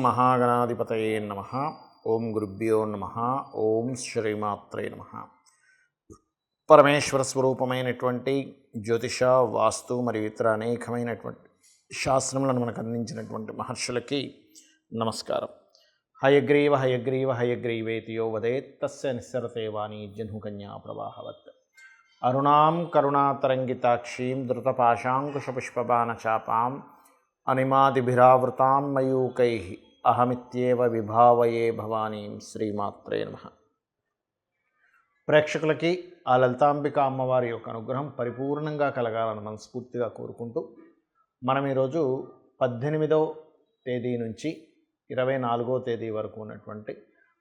మహాగణాధిపతయే నమః. ఓం గురుభ్యో నమః. ఓం శ్రీమాత్రే నమః. పరమేశ్వర స్వరూపమైనటువంటి జ్యోతిష, వాస్తు మరియు ఇతర అనేకమైనటువంటి శాస్త్రములను మనకు అందించినటువంటి మహర్షులకి నమస్కారం. హయగ్రీవ హయగ్రీవ హయగ్రీవేతియో వదేత్ తస్య నిస్సరతే వాణి జహ్నుకన్యా ప్రవాహవత్. అరుణాం కరుణాతరంగితాక్షీం ధృతపాశాంకుశపుష్పబాణచాపాం అనిమాదిభిరావృతాం మయూకైః అహమిత్యేవ విభావయే భవానీం. శ్రీమాత్రే నమః. ప్రేక్షకులకి ఆ లలితాంబిక అమ్మవారి యొక్క అనుగ్రహం పరిపూర్ణంగా కలగాలని మనస్ఫూర్తిగా కోరుకుంటూ మనం ఈరోజు 18వ తేదీ నుంచి 24వ తేదీ వరకు ఉన్నటువంటి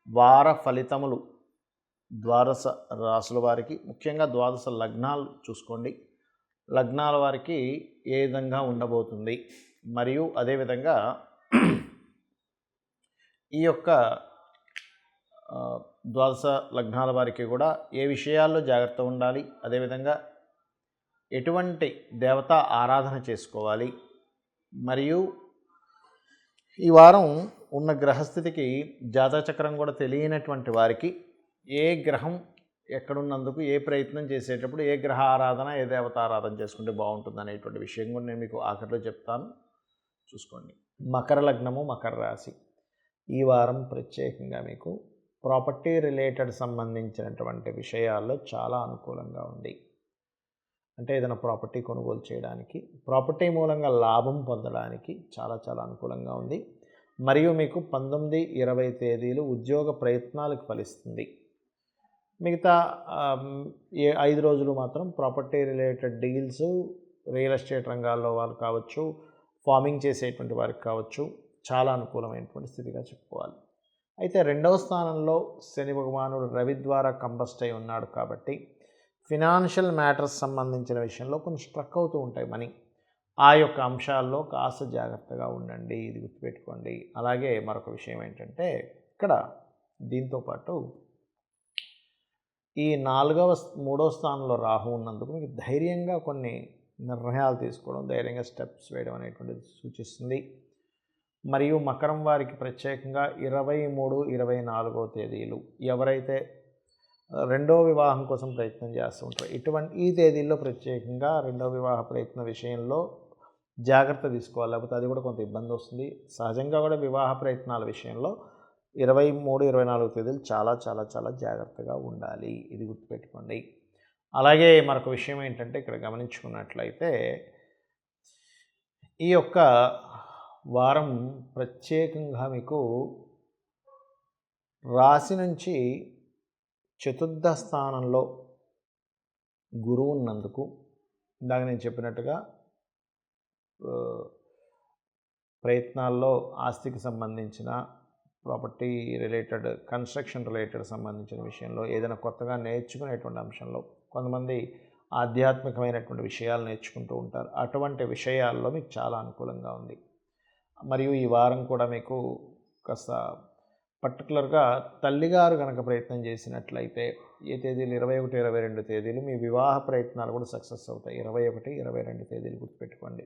వార ఫలితములు ద్వాదశ రాసుల వారికి, ముఖ్యంగా ద్వాదశ లగ్నాలు చూసుకోండి. లగ్నాల వారికి ఏ విధంగా ఉండబోతుంది, మరియు అదేవిధంగా ఈ యొక్క ద్వాదశ లగ్నాల వారికి కూడా ఏ విషయాల్లో జాగ్రత్త ఉండాలి, అదేవిధంగా ఎటువంటి దేవతా ఆరాధన చేసుకోవాలి, మరియు ఈ వారం ఉన్న గ్రహస్థితికి జాతచక్రం కూడా తెలియనటువంటి వారికి ఏ గ్రహం ఎక్కడున్నందుకు ఏ ప్రయత్నం చేసేటప్పుడు ఏ గ్రహ ఆరాధన, ఏ దేవత ఆరాధన చేసుకుంటే బాగుంటుంది అనేటువంటి విషయం కూడా నేను మీకు ఆఖరిలో చెప్తాను, చూసుకోండి. మకర లగ్నము, మకర రాశి. ఈ వారం ప్రత్యేకంగా మీకు ప్రాపర్టీ రిలేటెడ్ సంబంధించినటువంటి విషయాల్లో చాలా అనుకూలంగా ఉంది. అంటే ఏదైనా ప్రాపర్టీ కొనుగోలు చేయడానికి, ప్రాపర్టీ మూలంగా లాభం పొందడానికి చాలా చాలా అనుకూలంగా ఉంది. మరియు మీకు 19, 20 తేదీలు ఉద్యోగ ప్రయత్నాలకు ఫలిస్తుంది. మిగతా 5 రోజులు మాత్రం property related deals, real estate రంగాల్లో వాళ్ళు కావచ్చు, ఫార్మింగ్ చేసేటువంటి వారికి కావచ్చు, చాలా అనుకూలమైనటువంటి స్థితిగా చెప్పుకోవాలి. అయితే 2వ స్థానంలో శని భగవానుడు రవి ద్వారా కంబస్ట్ అయి ఉన్నాడు కాబట్టి ఫినాన్షియల్ మ్యాటర్స్ సంబంధించిన విషయంలో కొన్ని స్ట్రక్ అవుతూ ఉంటాయి మనీ. ఆ యొక్క అంశాల్లో కాస్త జాగ్రత్తగా ఉండండి, ఇది గుర్తుపెట్టుకోండి. అలాగే మరొక విషయం ఏంటంటే, ఇక్కడ దీంతోపాటు ఈ 3వ స్థానంలో రాహు ఉన్నందుకు మీకు ధైర్యంగా కొన్ని నిర్ణయాలు తీసుకోవడం, ధైర్యంగా స్టెప్స్ వేయడం అనేటువంటిది సూచిస్తుంది. మరియు మకరం వారికి ప్రత్యేకంగా 23, 24వ తేదీలు ఎవరైతే రెండవ వివాహం కోసం ప్రయత్నం చేస్తూ ఉంటారో ఈ తేదీల్లో ప్రత్యేకంగా రెండవ వివాహ ప్రయత్న విషయంలో జాగ్రత్త తీసుకోవాలి, లేకపోతే అది కూడా కొంత ఇబ్బంది వస్తుంది. సహజంగా కూడా వివాహ ప్రయత్నాల విషయంలో 23, 24 తేదీలు చాలా చాలా చాలా జాగ్రత్తగా ఉండాలి, ఇది గుర్తుపెట్టుకోండి. అలాగే మరొక విషయం ఏంటంటే, ఇక్కడ గమనించుకున్నట్లయితే ఈ యొక్క వారం ప్రత్యేకంగా మీకు రాశి నుంచి 4వ స్థానంలో గురువు ఉన్నందుకు, ఇందాక నేను చెప్పినట్టుగా ప్రయత్నాల్లో ఆస్తికి సంబంధించిన, ప్రాపర్టీ రిలేటెడ్, కన్స్ట్రక్షన్ రిలేటెడ్ సంబంధించిన విషయంలో, ఏదైనా కొత్తగా నేర్చుకునేటువంటి అంశంలో, కొంతమంది ఆధ్యాత్మికమైనటువంటి విషయాలు నేర్చుకుంటూ ఉంటారు. అటువంటి విషయాల్లో మీకు చాలా అనుకూలంగా ఉంది. మరియు ఈ వారం కూడా మీకు కాస్త పర్టికులర్గా తల్లిగారు కనుక ప్రయత్నం చేసినట్లయితే ఏ తేదీలు 21, 22 తేదీలు మీ వివాహ ప్రయత్నాలు కూడా సక్సెస్ అవుతాయి. 21, 22 తేదీలు గుర్తుపెట్టుకోండి.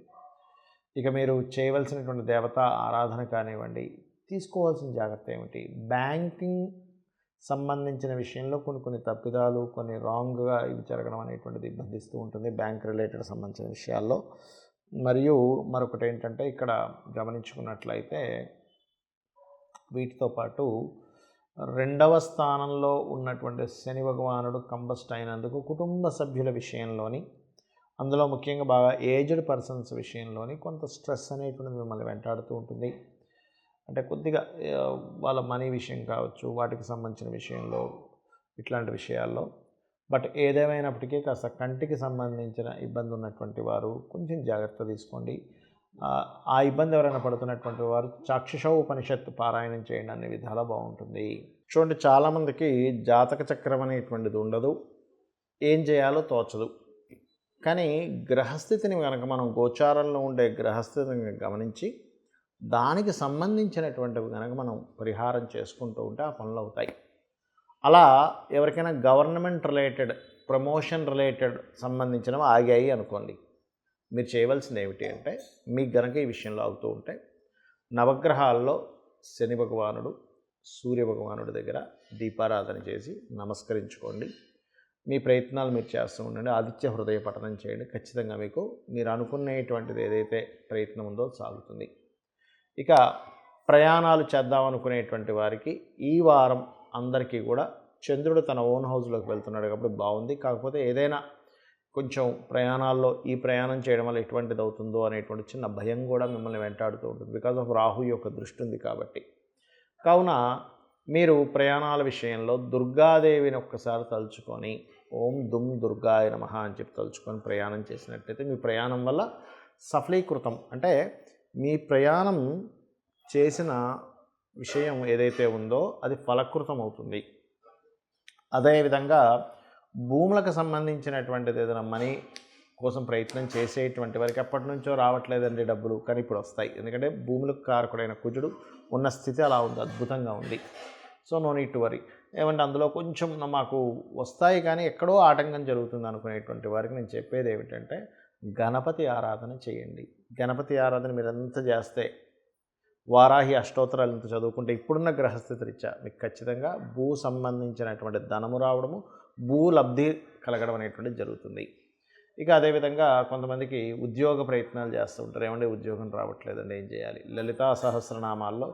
ఇక మీరు చేయవలసినటువంటి దేవతా ఆరాధన కానివ్వండి, తీసుకోవాల్సిన జాగ్రత్త ఏమిటి, బ్యాంకింగ్ సంబంధించిన విషయంలో కొన్ని తప్పిదాలు, కొన్ని రాంగ్గా ఇవి జరగడం అనేటువంటిది ఇబ్బందిస్తూ ఉంటుంది బ్యాంక్ రిలేటెడ్ సంబంధించిన విషయాల్లో. మరియు మరొకటి ఏంటంటే, ఇక్కడ గమనించుకున్నట్లయితే వీటితో పాటు 2వ స్థానంలో ఉన్నటువంటి శని భగవానుడు కంబస్ట్ అయినందుకు కుటుంబ సభ్యుల విషయంలోని, అందులో ముఖ్యంగా బాగా ఏజ్డ్ పర్సన్స్ విషయంలోని కొంత స్ట్రెస్ అనేటువంటిది మిమ్మల్ని వెంటాడుతూ ఉంటుంది. అంటే కొద్దిగా వాళ్ళ మనీ విషయం కావచ్చు, వాటికి సంబంధించిన విషయంలో, ఇట్లాంటి విషయాల్లో. బట్ ఏదేమైనప్పటికీ కాస్త కంటికి సంబంధించిన ఇబ్బంది ఉన్నటువంటి వారు కొంచెం జాగ్రత్త తీసుకోండి. ఆ ఇబ్బంది ఎవరైనా పడుతున్నటువంటి వారు చాక్షుష ఉపనిషత్తు పారాయణం చేయండి, అనే విధాలా బాగుంటుంది. చూడండి, చాలామందికి జాతక చక్రం అనేటువంటిది ఉండదు, ఏం చేయాలో తోచదు. కానీ గ్రహస్థితిని కనుక మనం గోచారంలో ఉండే గ్రహస్థితిని గమనించి దానికి సంబంధించినటువంటివి కనుక మనం పరిహారం చేసుకుంటూ ఉంటే ఆ పనులు అవుతాయి. అలా ఎవరికైనా గవర్నమెంట్ రిలేటెడ్, ప్రమోషన్ రిలేటెడ్ సంబంధించినవి ఆగాయి అనుకోండి, మీరు చేయవలసింది ఏమిటి అంటే, మీకు గనక ఈ విషయంలో అవుతూ ఉంటే నవగ్రహాల్లో శని భగవానుడు, సూర్య భగవానుడి దగ్గర దీపారాధన చేసి నమస్కరించుకోండి. మీ ప్రయత్నాలు మీరు చేస్తూ ఉండండి. ఆదిత్య హృదయ పఠనం చేయండి. ఖచ్చితంగా మీకు మీరు అనుకునేటువంటిది ఏదైతే ప్రయత్నం ఉందో సాగుతుంది. ఇక ప్రయాణాలు చేద్దాం అనుకునేటువంటి వారికి ఈ వారం అందరికీ కూడా చంద్రుడు తన ఓన్ హౌస్లోకి వెళ్తున్నాడు కాబట్టి బాగుంది. కాకపోతే ఏదైనా కొంచెం ప్రయాణాల్లో ఈ ప్రయాణం చేయడం వల్ల ఎటువంటిది అవుతుందో అనేటువంటి చిన్న భయం కూడా మిమ్మల్ని వెంటాడుతూ ఉంటుంది. బికాజ్ ఆఫ్ రాహు యొక్క దృష్టి ఉంది కాబట్టి. కావున మీరు ప్రయాణాల విషయంలో దుర్గాదేవిని ఒక్కసారి తలుచుకొని ఓం దుమ్ దుర్గాయ నమః అని చెప్పి తలుచుకొని ప్రయాణం చేసినట్టయితే మీ ప్రయాణం వల్ల సఫలీకృతం, అంటే మీ ప్రయాణం చేసిన విషయం ఏదైతే ఉందో అది ఫలకృతం అవుతుంది. అదేవిధంగా భూములకు సంబంధించినటువంటిది ఏదైనా మనీ కోసం ప్రయత్నం చేసేటువంటి వారికి ఎప్పటి నుంచో రావట్లేదండి డబ్బులు, కానీ ఇప్పుడు వస్తాయి. ఎందుకంటే భూములకు కారకుడైన కుజుడు ఉన్న స్థితి అలా ఉంది, అద్భుతంగా ఉంది. So no need to worry. ఏమంటే అందులో కొంచెం మాకు వస్తాయి కానీ ఎక్కడో ఆటంకం జరుగుతుంది అనుకునేటువంటి వారికి నేను చెప్పేది ఏమిటంటే గణపతి ఆరాధన చేయండి. గణపతి ఆరాధన మీరు ఎంత చేస్తే, వారాహి అష్టోత్తరాలు ఇంత చదువుకుంటే ఇప్పుడున్న గ్రహస్థితి రీత్యా మీకు ఖచ్చితంగా భూ సంబంధించినటువంటి ధనము రావడము, భూ లబ్ధి కలగడం అనేటువంటిది జరుగుతుంది. ఇక అదేవిధంగా కొంతమందికి ఉద్యోగ ప్రయత్నాలు చేస్తూ ఉంటారు. ఏమంటే ఉద్యోగం రావట్లేదండి, ఏం చేయాలి? లలితా సహస్రనామాల్లో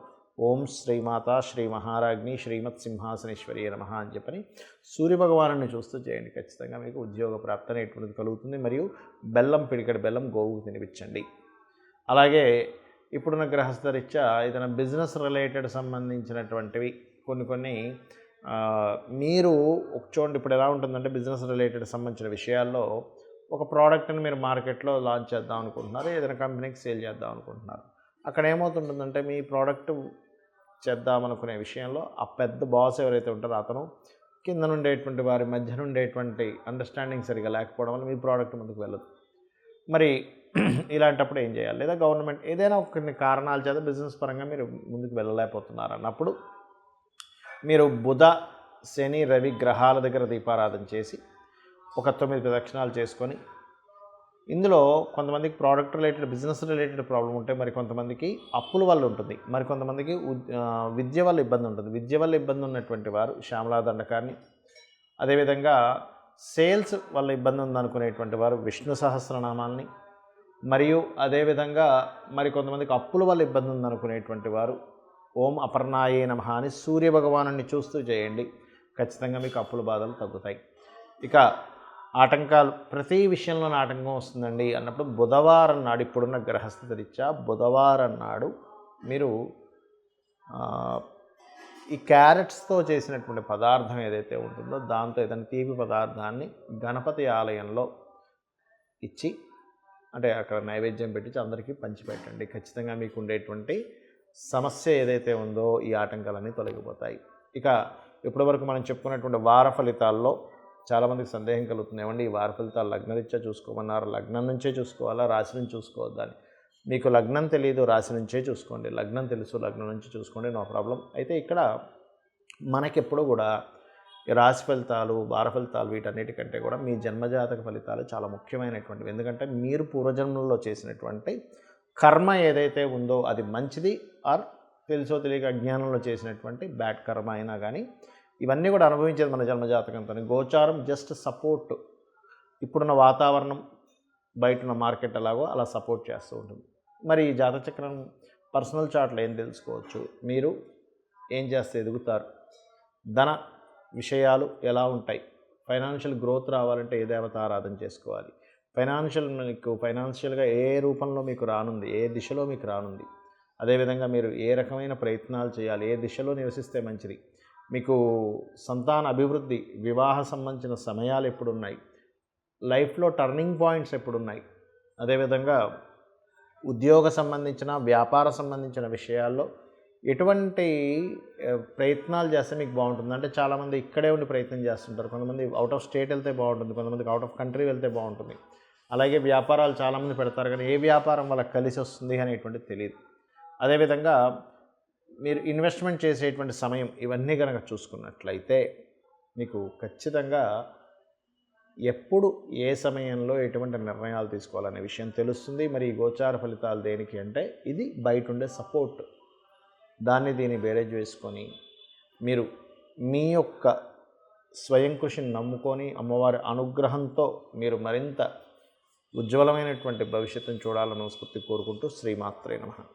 ఓం శ్రీమాత శ్రీ మహారాజ్ని శ్రీమత్ సింహాసనేశ్వరి నమః అని చెప్పని సూర్యభగవాను చూస్తూ చేయండి. ఖచ్చితంగా మీకు ఉద్యోగ ప్రాప్తి అనేటువంటిది కలుగుతుంది. మరియు పిడికడి బెల్లం గోవుకు తినిపించండి. అలాగే ఇప్పుడున్న గ్రహస్థరీత్యా ఏదైనా బిజినెస్ రిలేటెడ్ సంబంధించినటువంటివి కొన్ని మీరు చూడండి. ఇప్పుడు ఎలా ఉంటుందంటే బిజినెస్ రిలేటెడ్ సంబంధించిన విషయాల్లో ఒక ప్రోడక్ట్ని మీరు మార్కెట్లో లాంచ్ చేద్దాం అనుకుంటున్నారు, ఏదైనా కంపెనీకి సేల్ చేద్దాం అనుకుంటున్నారు. అక్కడ ఏమవుతుంటుందంటే మీ ప్రోడక్ట్ చేద్దామనుకునే విషయంలో ఆ పెద్ద బాస్ ఎవరైతే ఉంటారో అతను కింద నుండేటువంటి వారి మధ్య నుండేటువంటి అండర్స్టాండింగ్ సరిగా లేకపోవడం వల్ల మీ ప్రోడక్ట్ ముందుకు వెళ్ళదు. మరి ఇలాంటప్పుడు ఏం చేయాలి? లేదా గవర్నమెంట్ ఏదైనా కొన్ని కారణాల చేత బిజినెస్ పరంగా మీరు ముందుకు వెళ్ళలేకపోతున్నారు అన్నప్పుడు మీరు బుధ, శని, రవి గ్రహాల దగ్గర దీపారాధన చేసి ఒక 9 ప్రదక్షిణాలు చేసుకొని, ఇందులో కొంతమందికి product related business related problem ఉంటే, మరి కొంతమందికి అప్పుల వల్ల ఉంటుంది, మరి కొంతమందికి విద్య వల్ల ఇబ్బంది ఉంటుంది. విద్య వల్ల ఇబ్బంది ఉన్నటువంటి వారు శ్యామలా దండకాన్ని, అదేవిధంగా సేల్స్ వల్ల ఇబ్బంది ఉందనుకునేటువంటి వారు విష్ణు సహస్రనామాల్ని, మరియు అదేవిధంగా మరి కొంతమందికి అప్పుల వల్ల ఇబ్బంది ఉందనుకునేటువంటి వారు ఓం అపర్ణాయే నమః అని సూర్యభగవాను చూస్తూ చేయండి. ఖచ్చితంగా మీకు అప్పుల బాధలు తగ్గుతాయి. ఇక ఆటంకాలు, ప్రతి విషయంలోనే ఆటంకం వస్తుందండి అన్నప్పుడు బుధవారం నాడు, ఇప్పుడున్న గ్రహస్థితి రీత్యా బుధవారం నాడు మీరు ఈ క్యారెట్స్తో చేసినటువంటి పదార్థం ఏదైతే ఉంటుందో దాంతో ఏదైనా తీపి పదార్థాన్ని గణపతి ఆలయంలో ఇచ్చి, అంటే అక్కడ నైవేద్యం పెట్టించి అందరికీ పంచిపెట్టండి. ఖచ్చితంగా మీకు ఉండేటువంటి సమస్య ఏదైతే ఉందో ఈ ఆటంకాలన్నీ తొలగిపోతాయి. ఇక ఇప్పటివరకు మనం చెప్పుకున్నటువంటి వార ఫలితాల్లో చాలామందికి సందేహం కలుగుతుంది. ఏమండి ఈ వార ఫలితాలు లగ్నరీత్యా చూసుకోమన్నారు, లగ్నం నుంచే చూసుకోవాలా, రాశి నుంచి చూసుకోవద్దని? మీకు లగ్నం తెలియదు, రాశి నుంచే చూసుకోండి. లగ్నం తెలుసు, లగ్నం నుంచి చూసుకోండి, నో ప్రాబ్లం. అయితే ఇక్కడ మనకెప్పుడు కూడా ఈ రాశి ఫలితాలు, వార ఫలితాలు వీటన్నిటికంటే కూడా మీ జన్మజాతక ఫలితాలు చాలా ముఖ్యమైనటువంటివి. ఎందుకంటే మీరు పూర్వజన్మలో చేసినటువంటి కర్మ ఏదైతే ఉందో అది మంచిది, ఆర్ తెలుసో తెలియక అజ్ఞానంలో చేసినటువంటి బ్యాడ్ కర్మ అయినా కానీ ఇవన్నీ కూడా అనుభవించేది మన జన్మజాతకంతో. గోచారం జస్ట్ సపోర్ట్, ఇప్పుడున్న వాతావరణం, బయటున్న మార్కెట్ ఎలాగో అలా సపోర్ట్ చేస్తూ ఉంటుంది. మరి ఈ జాతచక్రం పర్సనల్ చార్ట్లో ఏం తెలుసుకోవచ్చు? మీరు ఏం చేస్తే ఎదుగుతారు, ధన విషయాలు ఎలా ఉంటాయి, ఫైనాన్షియల్ గ్రోత్ రావాలంటే ఏ దేవత ఆరాధన చేసుకోవాలి, ఫైనాన్షియల్గా ఏ రూపంలో మీకు రానుంది, ఏ దిశలో మీకు రానుంది, అదేవిధంగా మీరు ఏ రకమైన ప్రయత్నాలు చేయాలి, ఏ దిశలో నివసిస్తే మంచిది, మీకు సంతాన అభివృద్ధి, వివాహ సంబంధించిన సమయాలు ఎప్పుడున్నాయి, లైఫ్లో టర్నింగ్ పాయింట్స్ ఎప్పుడున్నాయి, అదేవిధంగా ఉద్యోగ సంబంధించిన, వ్యాపార సంబంధించిన విషయాల్లో ఎటువంటి ప్రయత్నాలు చేస్తే మీకు బాగుంటుంది. అంటే చాలామంది ఇక్కడే ఉండి ప్రయత్నం చేస్తుంటారు, కొంతమంది అవుట్ ఆఫ్ స్టేట్ వెళ్తే బాగుంటుంది, కొంతమందికి అవుట్ ఆఫ్ కంట్రీ వెళ్తే బాగుంటుంది. అలాగే వ్యాపారాలు చాలామంది పెడతారు, కానీ ఏ వ్యాపారం వాళ్ళకి కలిసి వస్తుంది అనేటువంటిది తెలియదు. అదేవిధంగా మీరు ఇన్వెస్ట్మెంట్ చేసేటువంటి సమయం, ఇవన్నీ కనుక చూసుకున్నట్లయితే మీకు ఖచ్చితంగా ఎప్పుడు ఏ సమయంలో ఎటువంటి నిర్ణయాలు తీసుకోవాలనే విషయం తెలుస్తుంది. మరి ఈ గోచార ఫలితాలు దేనికి అంటే ఇది బయట ఉండే సపోర్ట్. దీన్ని బేరేజ్ వేసుకొని మీరు మీ యొక్క స్వయం కృషిని నమ్ముకొని అమ్మవారి అనుగ్రహంతో మీరు మరింత ఉజ్వలమైనటువంటి భవిష్యత్తును చూడాలని మనస్ఫూర్తిగా కోరుకుంటూ శ్రీమాత్రే నమః.